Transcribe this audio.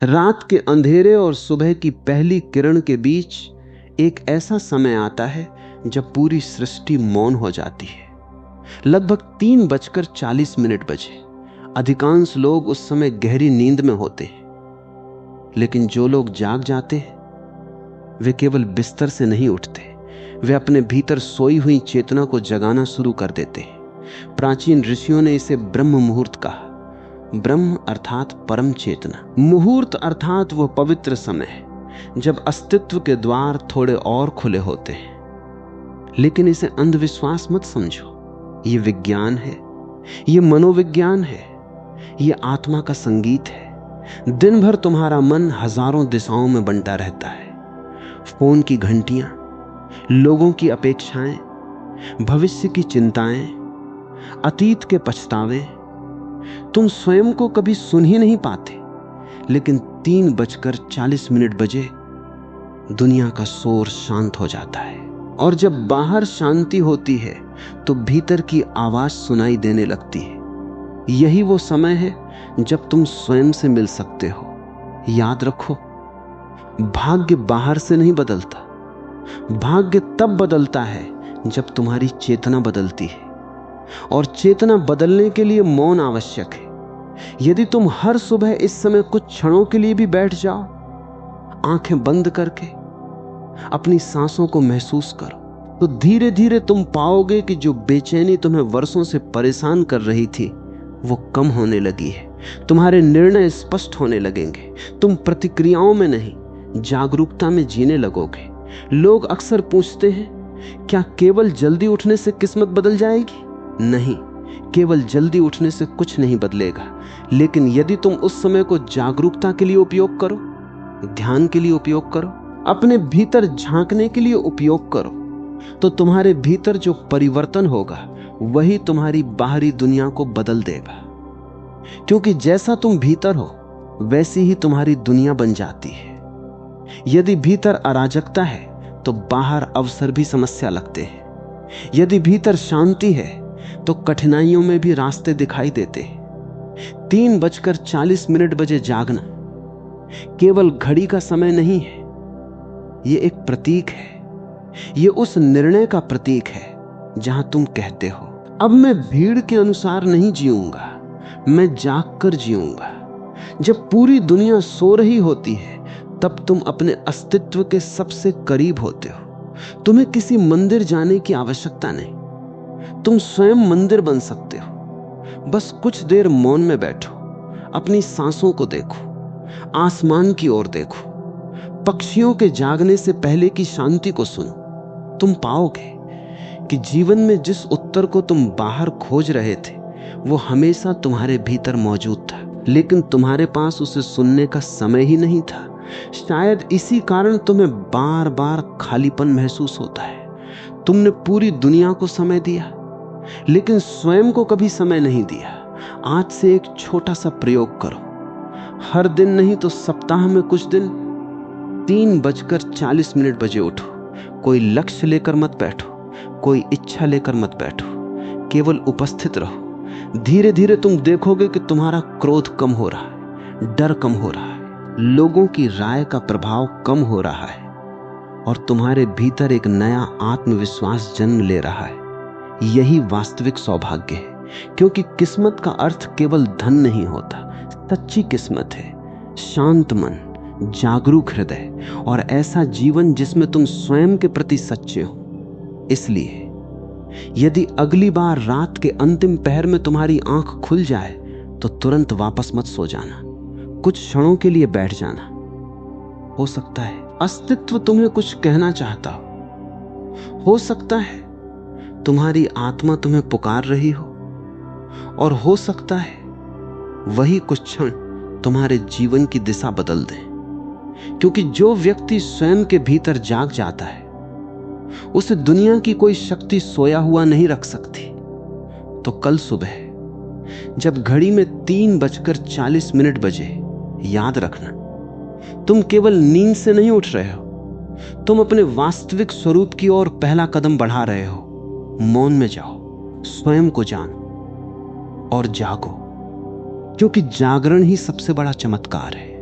रात के अंधेरे और सुबह की पहली किरण के बीच एक ऐसा समय आता है जब पूरी सृष्टि मौन हो जाती है। लगभग 3:40 बजे। अधिकांश लोग उस समय गहरी नींद में होते हैं, लेकिन जो लोग जाग जाते हैं वे केवल बिस्तर से नहीं उठते, वे अपने भीतर सोई हुई चेतना को जगाना शुरू कर देते हैं। प्राचीन ऋषियों ने इसे ब्रह्म मुहूर्त कहा। ब्रह्म अर्थात परम चेतना, मुहूर्त अर्थात वह पवित्र समय है जब अस्तित्व के द्वार थोड़े और खुले होते हैं। लेकिन इसे अंधविश्वास मत समझो, ये विज्ञान है, ये मनोविज्ञान है, ये आत्मा का संगीत है। दिन भर तुम्हारा मन हजारों दिशाओं में बंटा रहता है। फोन की घंटियां, लोगों की अपेक्षाएं, भविष्य की चिंताएं, अतीत के पछतावे, तुम स्वयं को कभी सुन ही नहीं पाते। लेकिन 3:40 बजे दुनिया का शोर शांत हो जाता है, और जब बाहर शांति होती है तो भीतर की आवाज सुनाई देने लगती है। यही वो समय है जब तुम स्वयं से मिल सकते हो। याद रखो, भाग्य बाहर से नहीं बदलता, भाग्य तब बदलता है जब तुम्हारी चेतना बदलती है, और चेतना बदलने के लिए मौन आवश्यक है। यदि तुम हर सुबह इस समय कुछ क्षणों के लिए भी बैठ जाओ, आंखें बंद करके अपनी सांसों को महसूस करो, तो धीरे धीरे तुम पाओगे कि जो बेचैनी तुम्हें वर्षों से परेशान कर रही थी वो कम होने लगी है। तुम्हारे निर्णय स्पष्ट होने लगेंगे। तुम प्रतिक्रियाओं में नहीं, जागरूकता में जीने लगोगे। लोग अक्सर पूछते हैं, क्या केवल जल्दी उठने से किस्मत बदल जाएगी? नहीं, केवल जल्दी उठने से कुछ नहीं बदलेगा। लेकिन यदि तुम उस समय को जागरूकता के लिए उपयोग करो, ध्यान के लिए उपयोग करो, अपने भीतर झांकने के लिए उपयोग करो, तो तुम्हारे भीतर जो परिवर्तन होगा वही तुम्हारी बाहरी दुनिया को बदल देगा। क्योंकि जैसा तुम भीतर हो वैसी ही तुम्हारी दुनिया बन जाती है। यदि भीतर अराजकता है तो बाहर अवसर भी समस्या लगते हैं। यदि भीतर शांति है तो कठिनाइयों में भी रास्ते दिखाई देते हैं। 3:40 बजे जागना केवल घड़ी का समय नहीं है, यह एक प्रतीक है। यह उस निर्णय का प्रतीक है जहां तुम कहते हो, अब मैं भीड़ के अनुसार नहीं जीऊंगा, मैं जागकर जीऊंगा। जब पूरी दुनिया सो रही होती है तब तुम अपने अस्तित्व के सबसे करीब होते हो। तुम्हें किसी मंदिर जाने की आवश्यकता नहीं, तुम स्वयं मंदिर बन सकते हो। बस कुछ देर मौन में बैठो, अपनी सांसों को देखो, आसमान की ओर देखो, पक्षियों के जागने से पहले की शांति को सुनो। तुम पाओगे कि जीवन में जिस उत्तर को तुम बाहर खोज रहे थे वो हमेशा तुम्हारे भीतर मौजूद था, लेकिन तुम्हारे पास उसे सुनने का समय ही नहीं था। शायद इसी कारण तुम्हें बार बार खालीपन महसूस होता है। तुमने पूरी दुनिया को समय दिया लेकिन स्वयं को कभी समय नहीं दिया। आज से एक छोटा सा प्रयोग करो, हर दिन नहीं तो सप्ताह में कुछ दिन 3:40 बजे उठो। कोई लक्ष्य लेकर मत बैठो, कोई इच्छा लेकर मत बैठो, केवल उपस्थित रहो। धीरे धीरे तुम देखोगे कि तुम्हारा क्रोध कम हो रहा है, डर कम हो रहा है, लोगों की राय का प्रभाव कम हो रहा है, और तुम्हारे भीतर एक नया आत्मविश्वास जन्म ले रहा है। यही वास्तविक सौभाग्य है, क्योंकि किस्मत का अर्थ केवल धन नहीं होता। सच्ची किस्मत है शांत मन, जागरूक हृदय और ऐसा जीवन जिसमें तुम स्वयं के प्रति सच्चे हो। इसलिए यदि अगली बार रात के अंतिम पहर में तुम्हारी आंख खुल जाए तो तुरंत वापस मत सो जाना, कुछ क्षणों के लिए बैठ जाना। हो सकता है अस्तित्व तुम्हें कुछ कहना चाहता हो सकता है तुम्हारी आत्मा तुम्हें पुकार रही हो, और हो सकता है वही कुछ क्षण तुम्हारे जीवन की दिशा बदल दें। क्योंकि जो व्यक्ति स्वयं के भीतर जाग जाता है उसे दुनिया की कोई शक्ति सोया हुआ नहीं रख सकती। तो कल सुबह जब घड़ी में 3:40 बजे, याद रखना तुम केवल नींद से नहीं उठ रहे हो, तुम अपने वास्तविक स्वरूप की ओर पहला कदम बढ़ा रहे हो। मौन में जाओ, स्वयं को जानो और जागो, क्योंकि जागरण ही सबसे बड़ा चमत्कार है।